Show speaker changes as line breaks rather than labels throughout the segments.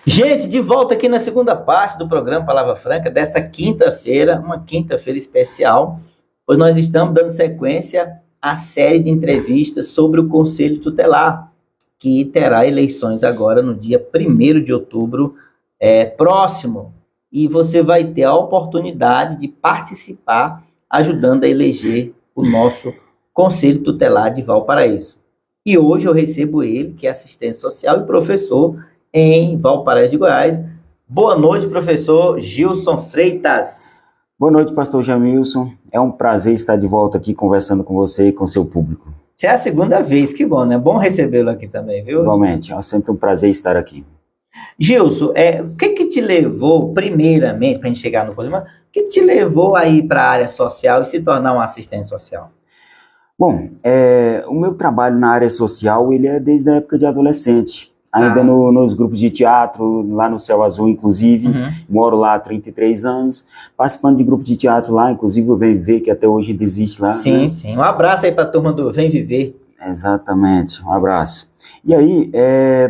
Gente, de volta aqui na segunda parte do programa Palavra Franca, dessa quinta-feira, uma quinta-feira especial, pois nós estamos dando sequência à série de entrevistas sobre o Conselho Tutelar, que terá eleições agora no dia 1º de outubro próximo. E você vai ter a oportunidade de participar, ajudando a eleger o nosso Conselho Tutelar de Valparaíso. E hoje eu recebo ele, que é assistente social e professor em Valparaíso de Goiás. Boa noite, professor Gilson Freitas.
Boa noite, pastor Jamilson. É um prazer estar de volta aqui conversando com você e com seu público.
Já é a segunda vez, que bom, né? Bom recebê-lo aqui também, viu?
Igualmente, é sempre um prazer estar aqui.
Gilson, o que te levou, primeiramente, para a gente chegar no programa, o que te levou a ir para a área social e se tornar um assistente social?
Bom, o meu trabalho na área social, ele é desde a época de adolescente. Ainda nos grupos de teatro, lá no Céu Azul, inclusive. Moro lá há 33 anos, participando de grupos de teatro lá, inclusive o Vem Viver, que até hoje ainda existe lá.
Sim, né? Sim. Um abraço aí para a turma do Vem Viver.
Exatamente, um abraço. E aí,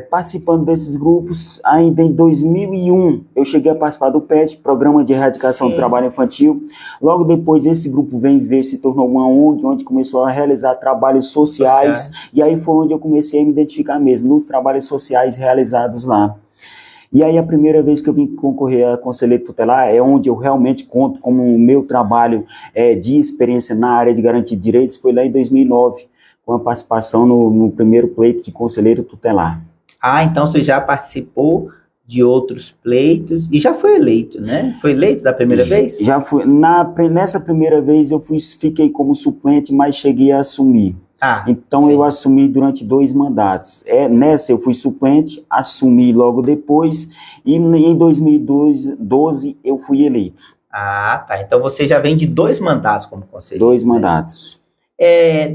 participando desses grupos, ainda em 2001, eu cheguei a participar do PET, Programa de Erradicação do Trabalho Infantil. Logo depois, esse grupo Vem Ver se tornou uma ONG, onde começou a realizar trabalhos sociais. E aí foi onde eu comecei a me identificar mesmo, nos trabalhos sociais realizados lá. E aí, a primeira vez que eu vim concorrer a conselheiro tutelar é onde eu realmente conto como o meu trabalho de experiência na área de garantia de direitos, foi lá em 2009. Com a participação no primeiro pleito de conselheiro tutelar.
Então você já participou de outros pleitos e já foi eleito, né? Foi eleito da primeira vez?
Já fui. Nessa primeira vez eu fiquei como suplente, mas cheguei a assumir. Então sim. Eu assumi durante 2 mandatos. Nessa eu fui suplente, assumi logo depois e em 2012 eu fui eleito.
Tá. Então você já vem de 2 mandatos como conselheiro.
2 mandatos.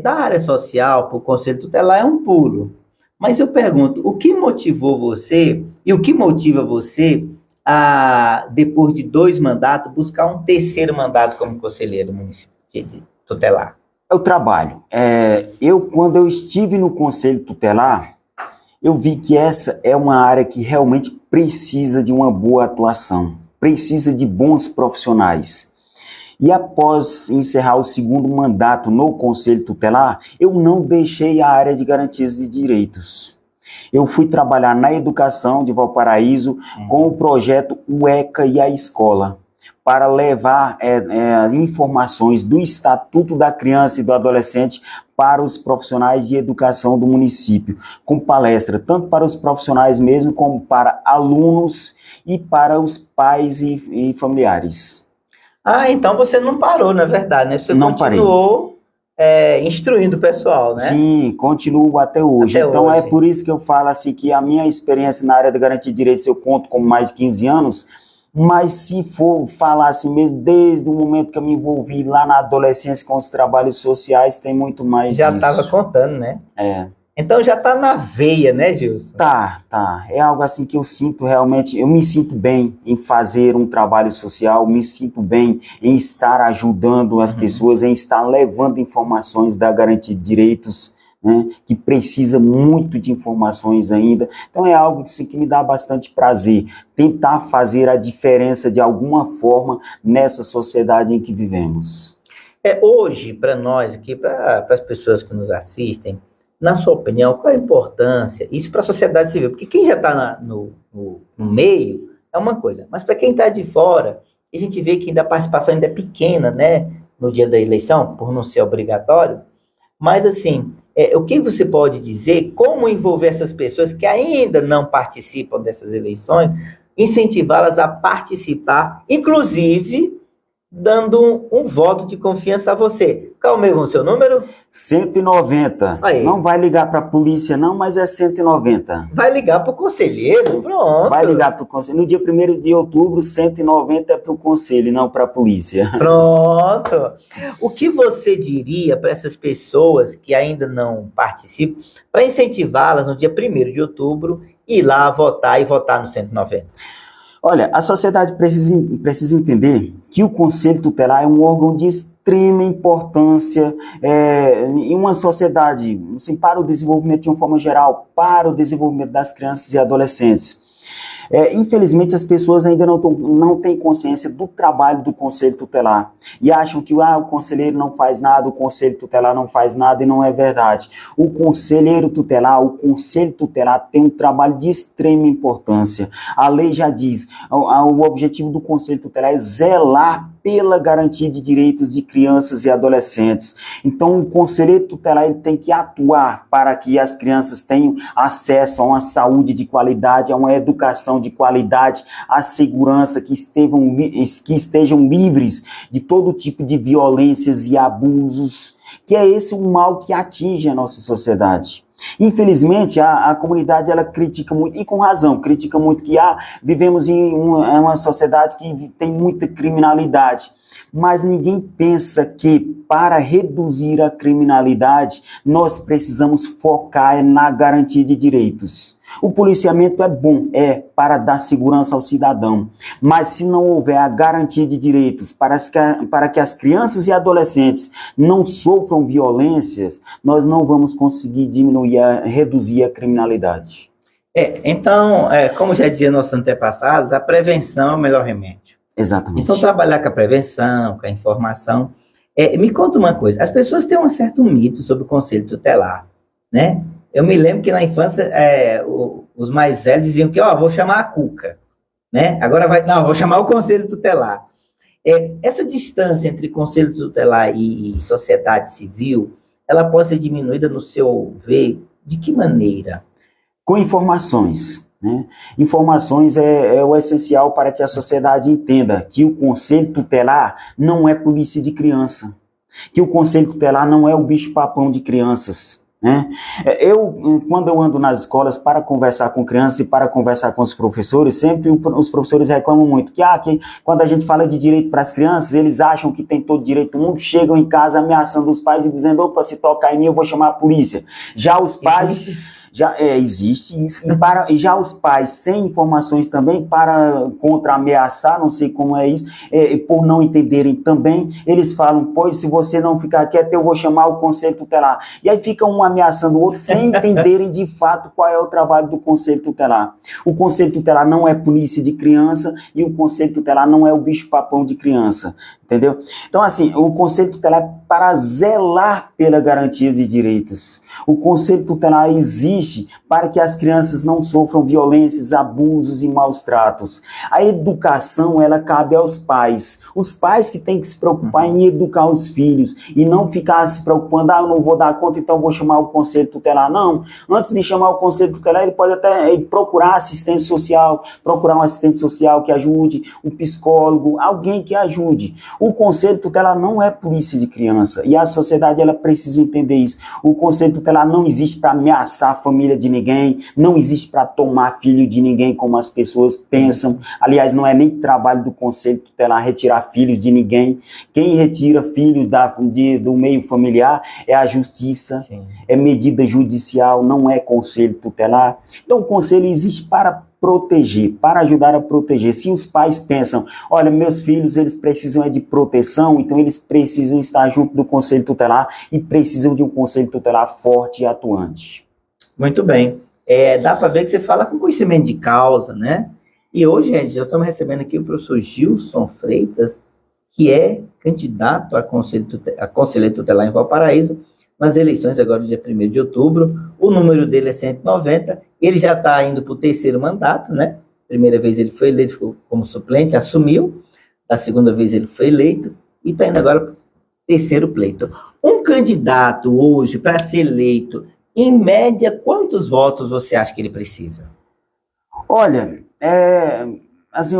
Da área social para o Conselho Tutelar é um pulo. Mas eu pergunto, o que motivou você e o que motiva você a, depois de 2 mandatos, buscar um 3º mandato como conselheiro municipal tutelar?
É o trabalho. Quando eu estive no Conselho Tutelar, eu vi que essa é uma área que realmente precisa de uma boa atuação, precisa de bons profissionais. E após encerrar o 2º mandato no Conselho Tutelar, eu não deixei a área de garantias de direitos. Eu fui trabalhar na educação de Valparaíso com o projeto O ECA e a Escola, para levar as informações do Estatuto da Criança e do Adolescente para os profissionais de educação do município, com palestra, tanto para os profissionais mesmo, como para alunos e para os pais e familiares.
Então você não parou, na verdade, né? Você
não
continuou instruindo o pessoal, né?
Sim, continuo até hoje. Então é por isso que eu falo assim que a minha experiência na área da garantia de direitos eu conto com mais de 15 anos, mas se for falar assim mesmo, desde o momento que eu me envolvi lá na adolescência com os trabalhos sociais, tem muito mais
já estava contando, né? Então já está na veia, né, Gilson?
Tá. É algo assim que eu sinto realmente, eu me sinto bem em fazer um trabalho social, me sinto bem em estar ajudando as pessoas, em estar levando informações da garantia de direitos, né, que precisa muito de informações ainda. Então é algo assim, que me dá bastante prazer, tentar fazer a diferença de alguma forma nessa sociedade em que vivemos.
Hoje, para nós aqui, para as pessoas que nos assistem, na sua opinião, qual a importância, isso para a sociedade civil, porque quem já está no meio é uma coisa, mas para quem está de fora, a gente vê que ainda a participação ainda é pequena, né, no dia da eleição, por não ser obrigatório, mas assim, o que você pode dizer, como envolver essas pessoas que ainda não participam dessas eleições, incentivá-las a participar, inclusive dando um voto de confiança a você. Qual mesmo o seu número?
190. Aí. Não vai ligar para a polícia não, mas é 190.
Vai ligar para o conselheiro, pronto.
Vai ligar para o conselho. No dia 1º de outubro, 190 é para o conselho, não para a polícia.
Pronto. O que você diria para essas pessoas que ainda não participam, para incentivá-las no dia 1º de outubro, ir lá votar e votar no 190?
Olha, a sociedade precisa entender que o Conselho Tutelar é um órgão de extrema importância em uma sociedade, assim, para o desenvolvimento de uma forma geral, para o desenvolvimento das crianças e adolescentes. Infelizmente, as pessoas ainda não têm consciência do trabalho do Conselho Tutelar e acham que o conselheiro não faz nada, o Conselho Tutelar não faz nada, e não é verdade. O Conselho Tutelar tem um trabalho de extrema importância. A lei já diz, o objetivo do Conselho Tutelar é zelar pela garantia de direitos de crianças e adolescentes. Então, o conselheiro tutelar ele tem que atuar para que as crianças tenham acesso a uma saúde de qualidade, a uma educação de qualidade, a segurança, que estejam livres de todo tipo de violências e abusos, que é esse o mal que atinge a nossa sociedade. Infelizmente, a comunidade ela critica muito, e com razão, critica muito que vivemos em uma sociedade que tem muita criminalidade, mas ninguém pensa que para reduzir a criminalidade nós precisamos focar na garantia de direitos. O policiamento é bom, para dar segurança ao cidadão, mas se não houver a garantia de direitos para que as crianças e adolescentes não sofram violências, nós não vamos conseguir reduzir a criminalidade.
Então, como já dizia nossos antepassados, a prevenção é o melhor remédio.
Exatamente.
Então, trabalhar com a prevenção, com a informação. Me conta uma coisa, as pessoas têm um certo mito sobre o Conselho Tutelar, né? Eu me lembro que na infância, os mais velhos diziam que, vou chamar a Cuca, né? Agora vou chamar o Conselho Tutelar. Essa distância entre Conselho Tutelar e sociedade civil, ela pode ser diminuída, no seu ver, de que maneira?
Com informações, né? Informações é o essencial para que a sociedade entenda que o Conselho Tutelar não é polícia de criança, que o Conselho Tutelar não é o bicho-papão de crianças, né? Quando eu ando nas escolas para conversar com crianças e para conversar com os professores, sempre os professores reclamam muito que quando a gente fala de direito para as crianças, eles acham que tem todo direito do mundo, chegam em casa ameaçando os pais e dizendo, opa, se tocar em mim eu vou chamar a polícia. Já os pais... Existe isso. E já os pais sem informações também, contra ameaçar, não sei como é isso, por não entenderem também, eles falam, pois se você não ficar quieto, eu vou chamar o Conselho Tutelar. E aí fica um ameaçando o outro sem entenderem de fato qual é o trabalho do Conselho Tutelar. O Conselho Tutelar não é polícia de criança e o Conselho Tutelar não é o bicho-papão de criança. Entendeu? Então, assim, o Conselho Tutelar é para zelar pela garantia de direitos. O Conselho Tutelar existe para que as crianças não sofram violências, abusos e maus tratos. A educação, ela cabe aos pais. Os pais que têm que se preocupar em educar os filhos e não ficar se preocupando, eu não vou dar conta, então vou chamar o Conselho Tutelar. Não, antes de chamar o Conselho Tutelar, ele pode até procurar assistência social, procurar um assistente social que ajude, um psicólogo, alguém que ajude. O Conselho Tutelar não é polícia de criança e a sociedade ela precisa entender isso. O Conselho Tutelar não existe para ameaçar a família de ninguém, não existe para tomar filho de ninguém como as pessoas pensam. Aliás, não é nem trabalho do Conselho Tutelar retirar filhos de ninguém. Quem retira filhos do meio familiar é a justiça, sim, é medida judicial, não é Conselho Tutelar. Então o Conselho existe para proteger, para ajudar a proteger. Se os pais pensam, olha, meus filhos, eles precisam de proteção, então eles precisam estar junto do Conselho Tutelar e precisam de um Conselho Tutelar forte e atuante.
Muito bem. Dá para ver que você fala com conhecimento de causa, né? E hoje, gente, já estamos recebendo aqui o professor Gilson Freitas, que é candidato a conselheiro tutelar em Valparaíso, nas eleições agora do dia 1º de outubro, o número dele é 190, ele já está indo para o 3º mandato, né? Primeira vez ele foi eleito, ficou como suplente, assumiu, a segunda vez ele foi eleito, e está indo agora para o 3º pleito. Um candidato hoje, para ser eleito, em média, quantos votos você acha que ele precisa?
Olha, assim,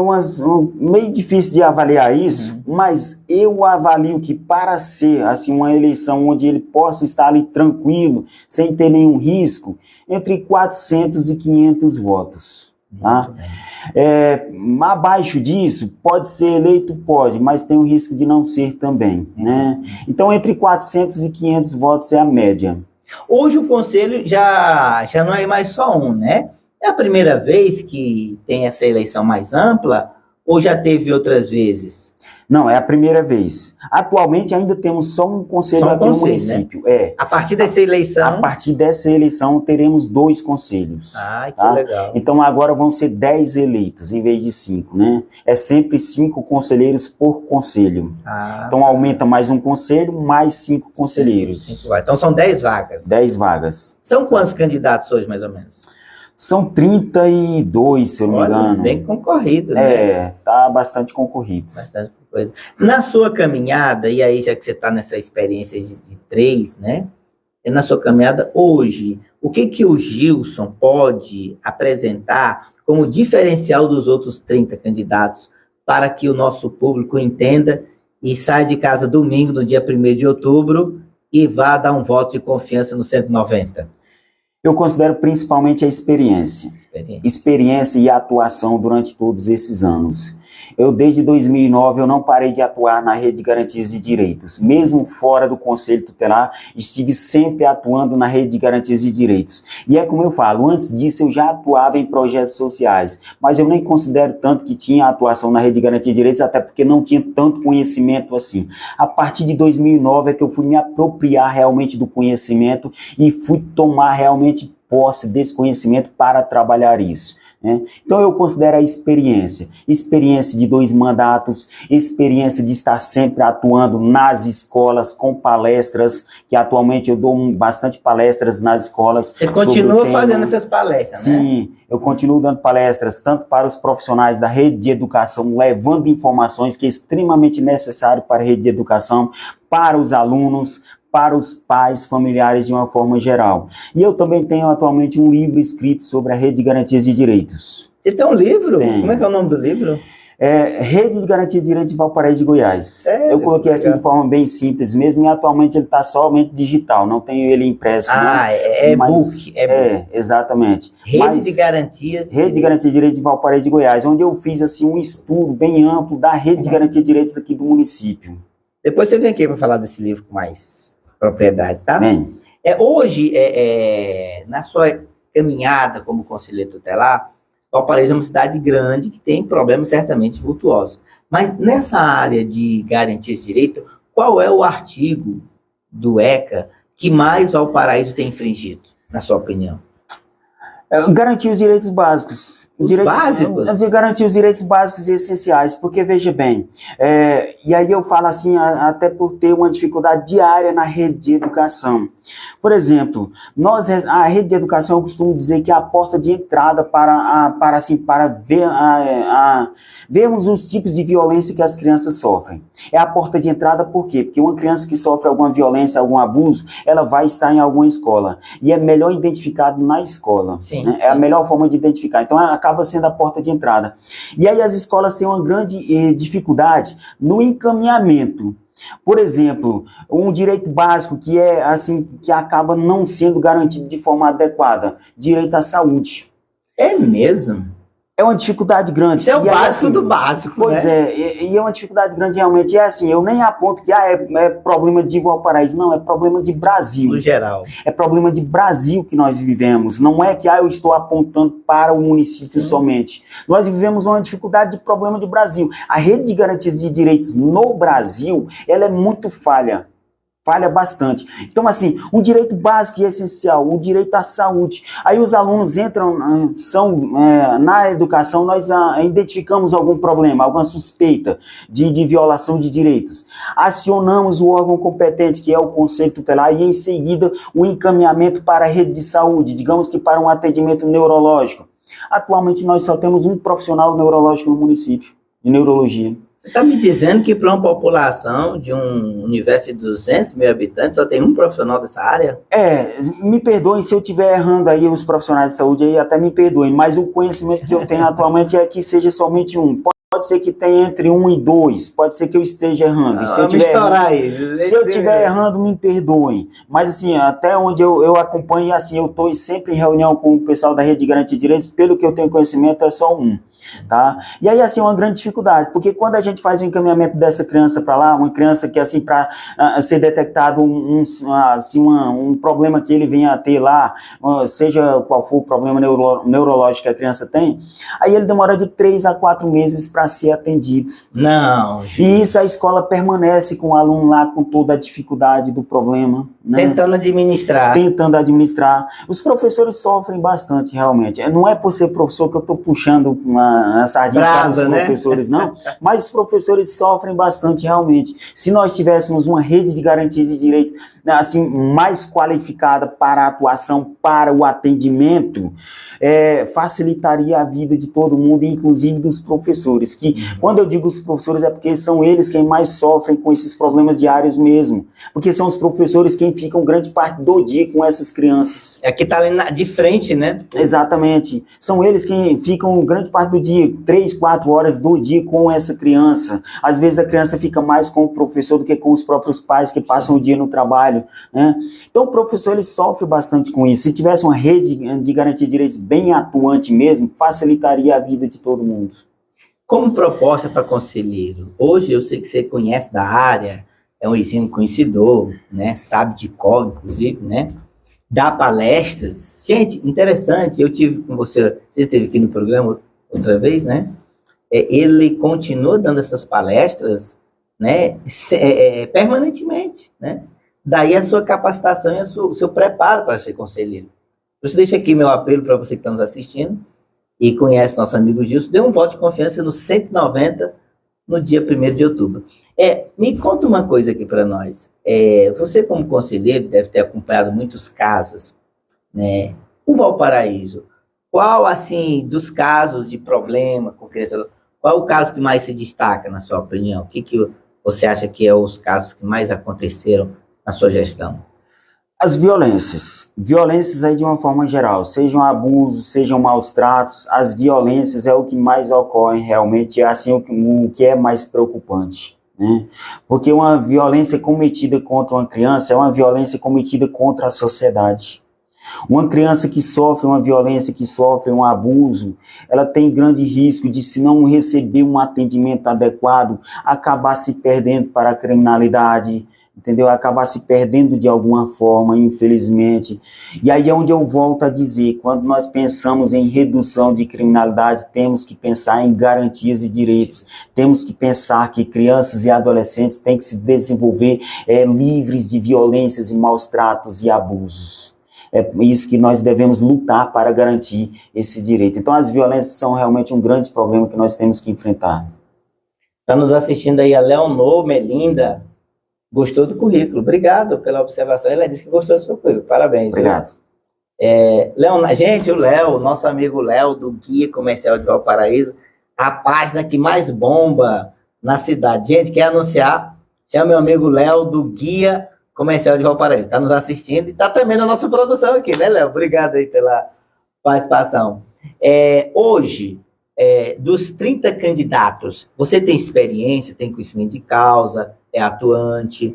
meio difícil de avaliar isso, mas eu avalio que para ser assim, uma eleição onde ele possa estar ali tranquilo, sem ter nenhum risco, entre 400 e 500 votos. Tá? Abaixo disso, pode ser eleito, pode, mas tem o risco de não ser também. Né? Então, entre 400 e 500 votos é a média.
Hoje o Conselho já não é mais só um, né? É a primeira vez que tem essa eleição mais ampla ou já teve outras vezes?
Não, é a primeira vez. Atualmente ainda temos só um conselho aqui no município.
Né? A partir dessa eleição...
A partir dessa eleição teremos 2 conselhos.
Ah, que legal.
Então agora vão ser 10 eleitos em vez de 5, né? É sempre 5 conselheiros por conselho. Então aumenta mais um conselho, mais 5 conselheiros.
Então são 10 vagas.
10 vagas.
São quantos candidatos hoje, mais ou menos?
São 32, se eu não me engano.
Bem concorrido, né?
Tá bastante concorrido.
Bastante concorrido. Na sua caminhada, e aí já que você está nessa experiência de 3, né? E na sua caminhada hoje, o que o Gilson pode apresentar como diferencial dos outros 30 candidatos para que o nosso público entenda e saia de casa domingo, no dia 1º de outubro, e vá dar um voto de confiança no 190?
Eu considero principalmente a experiência. Experiência e atuação durante todos esses anos. Desde 2009, eu não parei de atuar na Rede de Garantias de Direitos. Mesmo fora do Conselho Tutelar, estive sempre atuando na Rede de Garantias de Direitos. E é como eu falo, antes disso eu já atuava em projetos sociais, mas eu nem considero tanto que tinha atuação na Rede de Garantias de Direitos, até porque não tinha tanto conhecimento assim. A partir de 2009 é que eu fui me apropriar realmente do conhecimento e fui tomar realmente posse desse conhecimento para trabalhar isso. Então eu considero a experiência de 2 mandatos, experiência de estar sempre atuando nas escolas com palestras, que atualmente eu dou bastante palestras nas escolas.
Você continua fazendo essas palestras, né?
Sim, eu continuo dando palestras tanto para os profissionais da rede de educação, levando informações que é extremamente necessário para a rede de educação, para os alunos, para os pais, familiares de uma forma geral. E eu também tenho atualmente um livro escrito sobre a Rede de Garantias de Direitos.
Você tem um livro?
Tenho.
Como é que é o nome do livro?
Rede de Garantias de Direitos de Valparaíso de Goiás. Eu coloquei assim de forma bem simples mesmo, e atualmente ele está somente digital, não tenho ele impresso.
E-book.
Exatamente.
Rede de Garantias
de Direitos de Valparaíso de Goiás, onde eu fiz assim um estudo bem amplo da Rede de Garantia de Direitos aqui do município.
Depois você vem aqui para falar desse livro com mais propriedade, tá?
Bem.
Hoje, na sua caminhada como conselheiro tutelar, Valparaíso é uma cidade grande que tem problemas certamente vultuosos. Mas nessa área de garantias de direito, qual é o artigo do ECA que mais Valparaíso tem infringido, na sua opinião?
Garantir os direitos básicos.
Básicos?
Garantir os direitos básicos e essenciais, porque veja bem, e aí eu falo assim, até por ter uma dificuldade diária na rede de educação. Por exemplo, a rede de educação, eu costumo dizer que é a porta de entrada para vermos os tipos de violência que as crianças sofrem. É a porta de entrada por quê? Porque uma criança que sofre alguma violência, algum abuso, ela vai estar em alguma escola. E é melhor identificado na escola.
Sim,
né? É a melhor forma de identificar. Então, acaba sendo a porta de entrada. E aí as escolas têm uma grande dificuldade no encaminhamento. Por exemplo, um direito básico que é assim, que acaba não sendo garantido de forma adequada, direito à saúde.
É mesmo?
É uma dificuldade grande.
Isso é o básico do básico,
pois
né?
E é uma dificuldade grande realmente. É assim, eu nem aponto que é problema de Valparaíso, não, é problema de Brasil.
No geral.
É problema de Brasil que nós vivemos. Não é que eu estou apontando para o município somente. Nós vivemos uma dificuldade de problema de Brasil. A rede de garantias de direitos no Brasil, ela é muito falha bastante. Então, assim, um direito básico e essencial, o direito à saúde. Aí os alunos entram, na educação, nós identificamos algum problema, alguma suspeita de violação de direitos. Acionamos o órgão competente, que é o Conselho Tutelar, e em seguida o encaminhamento para a rede de saúde, digamos que para um atendimento neurológico. Atualmente nós só temos um profissional neurológico no município, de neurologia.
Você está me dizendo que para uma população de um universo de 200 mil habitantes só tem um profissional dessa área?
Me perdoem se eu estiver errando aí os profissionais de saúde, aí até me perdoem, mas o conhecimento que eu tenho atualmente é que seja somente um. Pode ser que tenha entre 1 e 2, pode ser que eu esteja errando. Se eu estiver errando, me perdoem. Mas assim, até onde eu acompanho, assim, eu estou sempre em reunião com o pessoal da Rede de Garantia de Direitos, pelo que eu tenho conhecimento, é só um. Tá? E aí, assim, é uma grande dificuldade, porque quando a gente faz o encaminhamento dessa criança para lá, uma criança que, assim, para ser detectado um problema que ele venha a ter lá, seja qual for o problema neurológico que a criança tem, aí ele demora de 3 a 4 meses para ser atendido.
Não,
E isso a escola permanece com o aluno lá com toda a dificuldade do problema, né?
Tentando administrar.
Tentando administrar. Os professores sofrem bastante, realmente. Não é por ser professor que eu estou puxando uma sardinha para os professores, né? Não. Mas os professores sofrem bastante, realmente. Se nós tivéssemos uma rede de garantias de direitos assim, mais qualificada para a atuação, para o atendimento, facilitaria a vida de todo mundo, inclusive dos professores. Que, quando eu digo os professores, é porque são eles quem mais sofrem com esses problemas diários mesmo. Porque são os professores quem ficam grande parte do dia com essas crianças.
É que está ali de frente, né?
Exatamente. São eles quem ficam grande parte do dia, 3, 4 horas do dia com essa criança. Às vezes a criança fica mais com o professor do que com os próprios pais que passam o dia no trabalho, né? Então o professor ele sofre bastante com isso. Se tivesse uma rede de garantia de direitos bem atuante mesmo, facilitaria a vida de todo mundo.
Como proposta para conselheiro, hoje eu sei que você conhece da área, é um ensino conhecedor, né? Sabe de cor, inclusive, né? Dá palestras. Gente, interessante, eu tive com você esteve aqui no programa outra vez, né? Ele continua dando essas palestras, né? Permanentemente, né? Daí a sua capacitação e o seu preparo para ser conselheiro. Por isso, deixa aqui meu apelo para você que está nos assistindo e conhece nosso amigo Gilson, dê um voto de confiança no 190 no dia 1º de outubro. Me conta uma coisa aqui para nós. Você, como conselheiro, deve ter acompanhado muitos casos, né? O Valparaíso, qual, assim, dos casos de problema com criança, qual o caso que mais se destaca, na sua opinião? O que você acha que é os casos que mais aconteceram na sua gestão?
As violências aí de uma forma geral, sejam abusos, sejam maus tratos, as violências é o que mais ocorre realmente, é assim o que é mais preocupante, né? Porque uma violência cometida contra uma criança é uma violência cometida contra a sociedade. Uma criança que sofre uma violência, que sofre um abuso, ela tem grande risco de, se não receber um atendimento adequado, acabar se perdendo para a criminalidade, entendeu? Acabar se perdendo de alguma forma, infelizmente. E aí é onde eu volto a dizer, quando nós pensamos em redução de criminalidade, temos que pensar em garantias de direitos, temos que pensar que crianças e adolescentes têm que se desenvolver livres de violências e maus tratos e abusos. É isso que nós devemos lutar para garantir esse direito. Então as violências são realmente um grande problema que nós temos que enfrentar.
Está nos assistindo aí a Leonor Melinda. Gostou do currículo. Obrigado pela observação. Ela disse que gostou do seu currículo. Parabéns.
Obrigado.
Gente, o Léo, nosso amigo Léo, do Guia Comercial de Valparaíso, a página que mais bomba na cidade. Gente, quer anunciar? Chama meu amigo Léo, do Guia Comercial de Valparaíso. Está nos assistindo e está também na nossa produção aqui, né, Léo? Obrigado aí pela participação. Hoje, dos 30 candidatos, você tem experiência, tem conhecimento de causa, é atuante,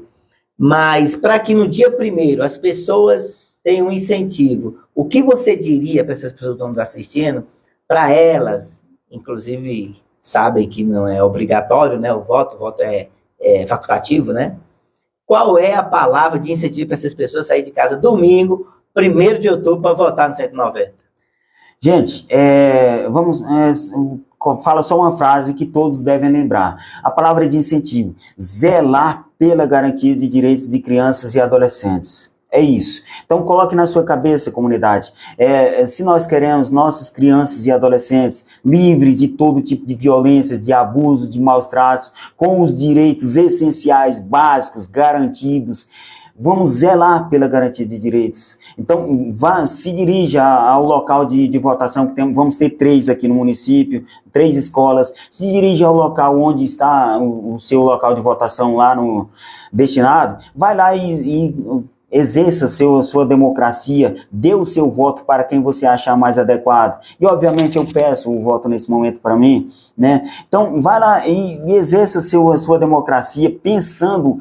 mas para que no dia 1º as pessoas tenham um incentivo, o que você diria para essas pessoas que estão nos assistindo, para elas, inclusive sabem que não é obrigatório, né, o voto é facultativo, né? Qual é a palavra de incentivo para essas pessoas saírem de casa domingo, 1º de outubro, para votar no 190?
Gente, fala só uma frase que todos devem lembrar. A palavra de incentivo: zelar pela garantia de direitos de crianças e adolescentes. É isso. Então coloque na sua cabeça, comunidade, se nós queremos nossas crianças e adolescentes livres de todo tipo de violências, de abusos, de maus tratos, com os direitos essenciais, básicos, garantidos, vamos zelar pela garantia de direitos. Então, se dirija ao local de votação, que vamos ter 3 aqui no município, 3 escolas. Se dirija ao local onde está o seu local de votação lá no destinado. Vai lá e exerça sua democracia, dê o seu voto para quem você achar mais adequado. E, obviamente, eu peço o voto nesse momento para mim, né? Então, vai lá e exerça sua democracia, pensando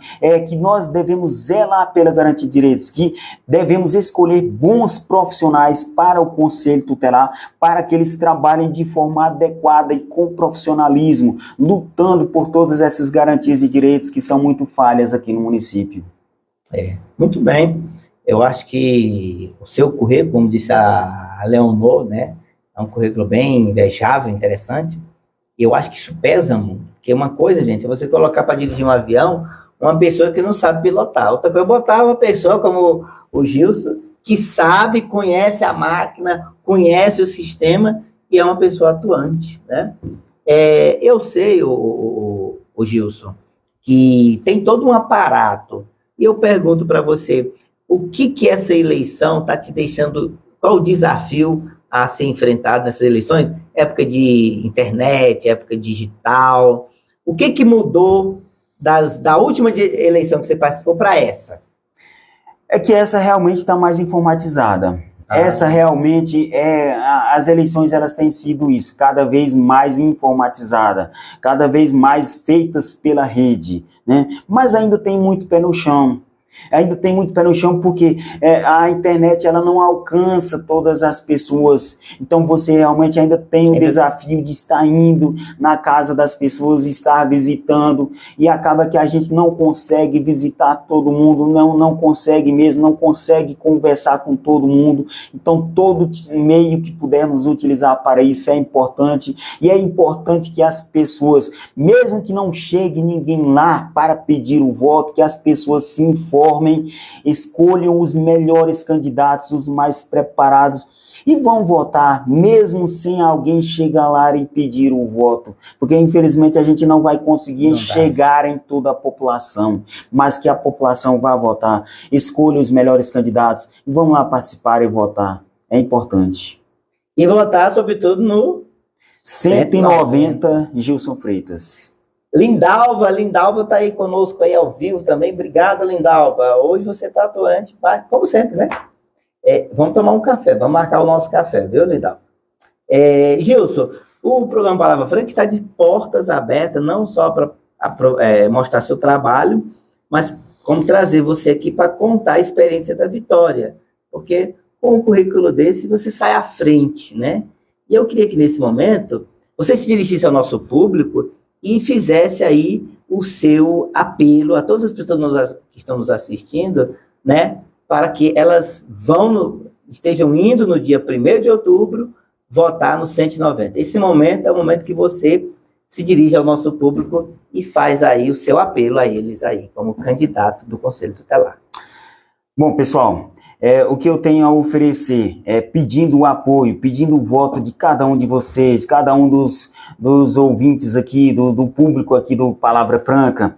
que nós devemos zelar pela garantia de direitos, que devemos escolher bons profissionais para o Conselho Tutelar, para que eles trabalhem de forma adequada e com profissionalismo, lutando por todas essas garantias de direitos que são muito falhas aqui no município.
Muito bem. Eu acho que o seu currículo, como disse a Leonor, né, é um currículo bem invejável, interessante, Eu acho que isso pesa muito. Porque uma coisa, gente, é você colocar para dirigir um avião uma pessoa que não sabe pilotar. Outra coisa é botar uma pessoa como o Gilson, que sabe, conhece a máquina, conhece o sistema e é uma pessoa atuante, né? Eu sei, o Gilson, que tem todo um aparato. E eu pergunto para você, o que essa eleição está te deixando, qual o desafio a ser enfrentado nessas eleições? Época de internet, época digital. O que mudou da última eleição que você participou para essa?
É que essa realmente está mais informatizada. Essa realmente as eleições elas têm sido isso, cada vez mais informatizada, cada vez mais feitas pela rede, né? Mas ainda tem muito pé no chão. Ainda tem muito pé no chão porque a internet ela não alcança todas as pessoas. Então você realmente ainda tem o desafio de estar indo na casa das pessoas, estar visitando, e acaba que a gente não consegue visitar todo mundo, não consegue mesmo, não consegue conversar com todo mundo. Então todo meio que pudermos utilizar para isso é importante, e é importante que as pessoas, mesmo que não chegue ninguém lá para pedir o voto, que as pessoas se informem, escolham os melhores candidatos, os mais preparados, e vão votar, mesmo sem alguém chegar lá e pedir o voto, porque infelizmente a gente não vai conseguir chegar em toda a população, mas que a população vá votar, escolha os melhores candidatos, e vão lá participar e votar, é importante.
E votar, sobretudo, no
190 Gilson Freitas.
Lindalva está aí conosco aí ao vivo também. Obrigada, Lindalva. Hoje você está atuante, como sempre, né? Vamos tomar um café, vamos marcar o nosso café, viu, Lindalva? Gilson, o programa Palavra Franca está de portas abertas, não só para mostrar seu trabalho, mas como trazer você aqui para contar a experiência da vitória. Porque com um currículo desse, você sai à frente, né? E eu queria que nesse momento você se dirigisse ao nosso público e fizesse aí o seu apelo a todas as pessoas que estão nos assistindo, né, para que elas estejam indo no dia 1º de outubro votar no 190. Esse momento é o momento que você se dirige ao nosso público e faz aí o seu apelo a eles aí, como candidato do Conselho Tutelar.
Bom, pessoal, o que eu tenho a oferecer é pedindo o apoio, pedindo o voto de cada um de vocês, cada um dos ouvintes aqui, do público aqui do Palavra Franca,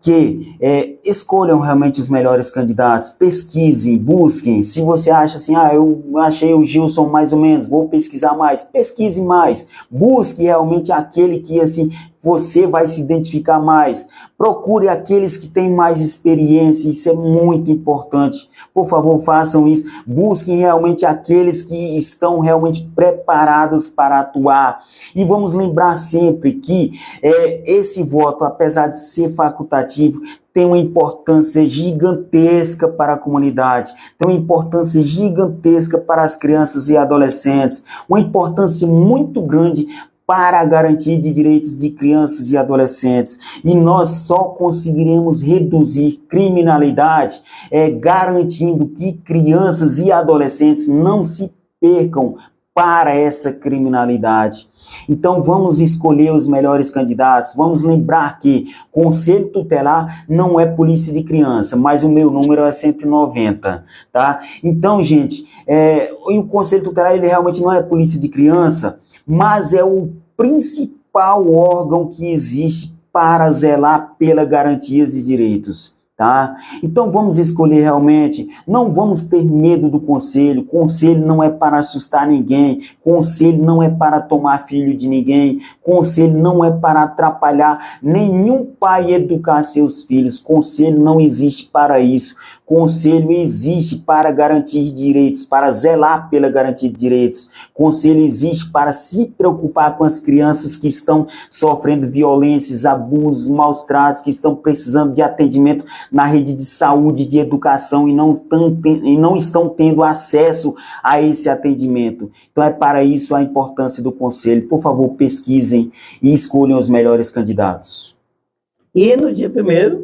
que escolham realmente os melhores candidatos, pesquisem, busquem. Se você acha assim, eu achei o Gilson mais ou menos, vou pesquisar mais, pesquise mais, busque realmente aquele que assim você vai se identificar mais. Procure aqueles que têm mais experiência, isso é muito importante. Por favor, façam isso. Busquem realmente aqueles que estão realmente preparados para atuar. E vamos lembrar sempre que esse voto, apesar de ser facultativo, tem uma importância gigantesca para a comunidade, tem uma importância gigantesca para as crianças e adolescentes, uma importância muito grande para a garantia de direitos de crianças e adolescentes. E nós só conseguiremos reduzir criminalidade garantindo que crianças e adolescentes não se percam para essa criminalidade. Então vamos escolher os melhores candidatos, vamos lembrar que Conselho Tutelar não é polícia de criança, mas o meu número é 190, tá? Então, gente, o Conselho Tutelar ele realmente não é polícia de criança, mas é o principal órgão que existe para zelar pelas garantias de direitos. Tá? Então vamos escolher realmente, não vamos ter medo do conselho não é para assustar ninguém, conselho não é para tomar filho de ninguém, conselho não é para atrapalhar nenhum pai educar seus filhos, conselho não existe para isso, conselho existe para garantir direitos, para zelar pela garantia de direitos, conselho existe para se preocupar com as crianças que estão sofrendo violências, abusos, maus tratos, que estão precisando de atendimento na rede de saúde, de educação e não estão tendo acesso a esse atendimento. Então é para isso a importância do conselho. Por favor, pesquisem e escolham os melhores candidatos.
E no dia 1º,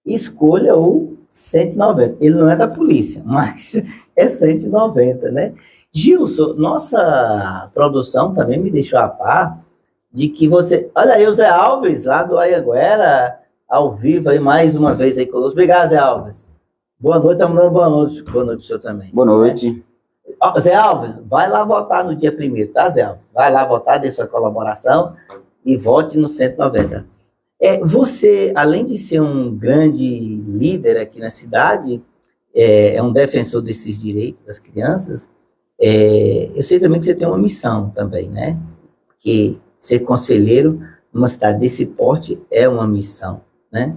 escolha o 190. Ele não é da polícia, mas é 190, né? Gilson, nossa produção também me deixou a par de que você... Olha aí o Zé Alves, lá do Anhanguera, ao vivo aí, mais uma vez aí conosco. Obrigado, Zé Alves. Boa noite, estamos dando boa noite para o senhor também.
Boa noite.
Né? Zé Alves, vai lá votar no dia 1º, tá, Zé Alves? Vai lá votar, dê sua colaboração e vote no 190. Você, além de ser um grande líder aqui na cidade, é um defensor desses direitos das crianças, eu sei também que você tem uma missão também, né? Porque ser conselheiro numa cidade desse porte é uma missão, né?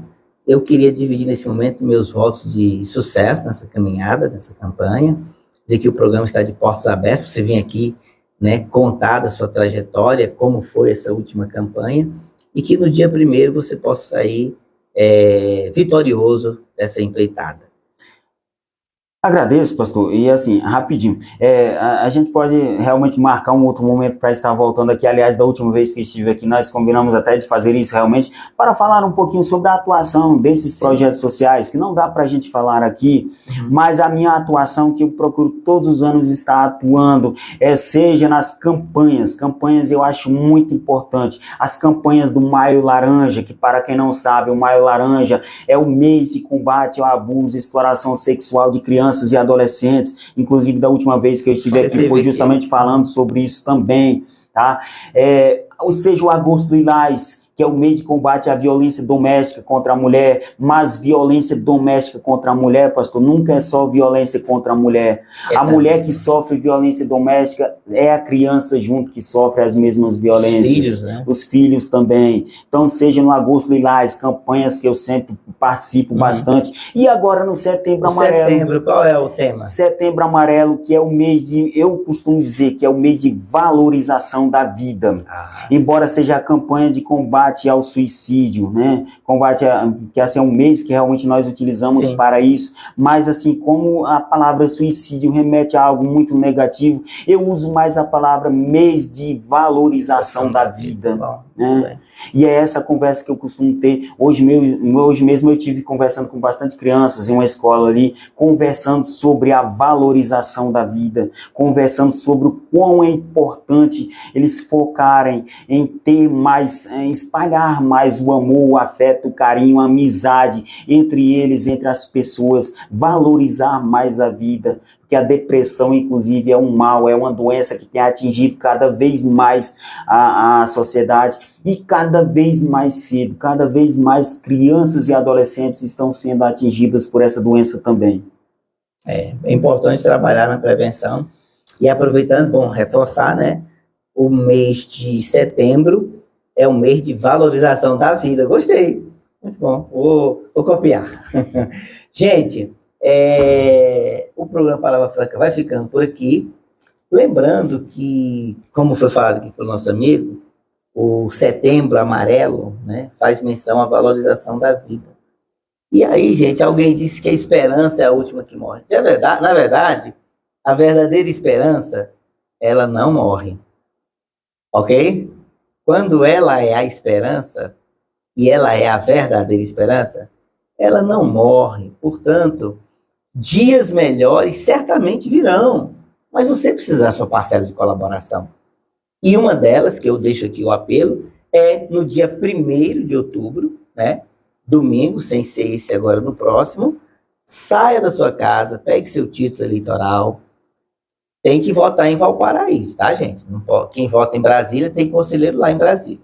Eu queria dividir nesse momento meus votos de sucesso nessa caminhada, nessa campanha, dizer que o programa está de portas abertas, você vir aqui, né, contar da sua trajetória, como foi essa última campanha, e que no dia 1º você possa sair vitorioso dessa empreitada.
Agradeço, pastor, e assim, rapidinho, a gente pode realmente marcar um outro momento para estar voltando aqui. Aliás, da última vez que estive aqui, nós combinamos até de fazer isso realmente, para falar um pouquinho sobre a atuação desses projetos sociais, que não dá para a gente falar aqui, mas a minha atuação, que eu procuro todos os anos estar atuando, seja nas campanhas eu acho muito importante, as campanhas do Maio Laranja, que para quem não sabe, o Maio Laranja é o mês de combate ao abuso e exploração sexual de crianças e adolescentes. Inclusive, da última vez que eu estive aqui, foi justamente falando sobre isso também, tá? Ou seja, o Agosto Lilás, que é o mês de combate à violência doméstica contra a mulher, mas violência doméstica contra a mulher, pastor, nunca é só violência contra a mulher. A mulher que sofre violência doméstica é a criança junto que sofre as mesmas violências. Os filhos, né? Os filhos também. Então, seja no Agosto Lilás, campanhas que eu sempre participo bastante. E agora no Setembro Amarelo.
Setembro, qual é o tema?
Setembro Amarelo, que é o mês de, eu costumo dizer que é o mês de valorização da vida. Embora seja a campanha de combate ao suicídio, né? Que assim, é um mês que realmente nós utilizamos para isso, mas assim, como a palavra suicídio remete a algo muito negativo, eu uso mais a palavra mês de valorização da vida, né? E é essa conversa que eu costumo ter. Hoje mesmo eu tive conversando com bastante crianças em uma escola ali, conversando sobre a valorização da vida, conversando sobre o quão é importante eles focarem em ter mais, espalhar mais o amor, o afeto, o carinho, a amizade entre eles, entre as pessoas, valorizar mais a vida. Que a depressão, inclusive, é um mal, é uma doença que tem atingido cada vez mais a sociedade e cada vez mais cedo, cada vez mais crianças e adolescentes estão sendo atingidas por essa doença também.
É importante trabalhar na prevenção e aproveitando, bom, reforçar, né, o mês de setembro é o mês de valorização da vida. Gostei, muito bom, vou copiar. Gente, o programa Palavra Franca vai ficando por aqui. Lembrando que, como foi falado aqui pelo nosso amigo, o Setembro Amarelo, né, faz menção à valorização da vida. E aí, gente, alguém disse que a esperança é a última que morre. Na verdade, a verdadeira esperança, ela não morre. Ok? Quando ela é a esperança, e ela é a verdadeira esperança, ela não morre. Portanto, dias melhores certamente virão, mas você precisa da sua parcela de colaboração. E uma delas, que eu deixo aqui o apelo, é no dia 1º de outubro, né? Domingo, sem ser esse agora no próximo, saia da sua casa, pegue seu título eleitoral, tem que votar em Valparaíso, tá, gente? Não pode, quem vota em Brasília tem conselheiro lá em Brasília.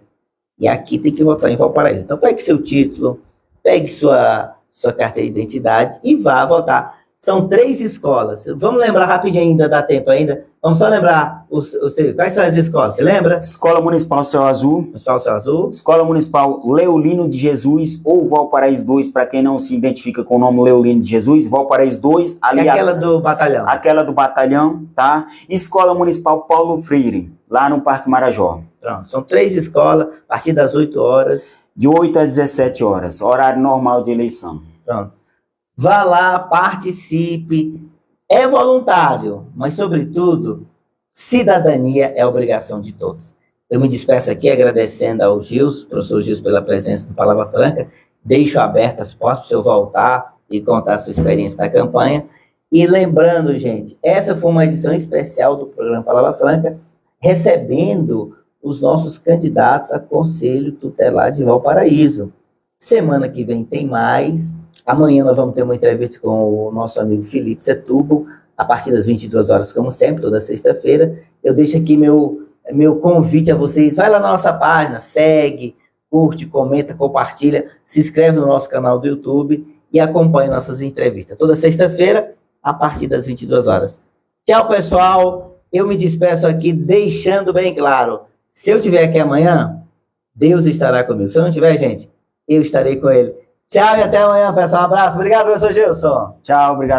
E aqui tem que votar em Valparaíso. Então, pegue seu título, pegue sua carteira de identidade e vá votar. São 3 escolas. Vamos lembrar rapidinho ainda, dá tempo ainda. Vamos só lembrar os 3. Quais são as escolas? Você lembra?
Escola Municipal Céu Azul.
Municipal Céu Azul.
Escola Municipal Leolino de Jesus ou Valparaíso 2, para quem não se identifica com o nome Leolino de Jesus. Valparaíso 2. Ali
e aquela do batalhão.
Aquela do batalhão, tá? Escola Municipal Paulo Freire, lá no Parque Marajó.
Pronto. São 3 escolas, a partir das 8 horas.
De 8 às 17 horas, horário normal de eleição.
Pronto. Vá lá, participe. É voluntário, mas, sobretudo, cidadania é obrigação de todos. Eu me despeço aqui agradecendo ao Gilson, professor Gilson, pela presença do Palavra Franca. Deixo abertas as portas para o senhor voltar e contar a sua experiência na campanha. E lembrando, gente, essa foi uma edição especial do programa Palavra Franca, recebendo os nossos candidatos a Conselho Tutelar de Valparaíso. Semana que vem tem mais. Amanhã nós vamos ter uma entrevista com o nosso amigo Felipe Setúbal, a partir das 22 horas, como sempre, toda sexta-feira. Eu deixo aqui meu convite a vocês. Vai lá na nossa página, segue, curte, comenta, compartilha, se inscreve no nosso canal do YouTube e acompanhe nossas entrevistas. Toda sexta-feira, a partir das 22 horas. Tchau, pessoal. Eu me despeço aqui deixando bem claro. Se eu estiver aqui amanhã, Deus estará comigo. Se eu não estiver, gente, eu estarei com ele. Tchau e até amanhã, pessoal. Um abraço. Obrigado, professor Gilson.
Tchau, obrigado.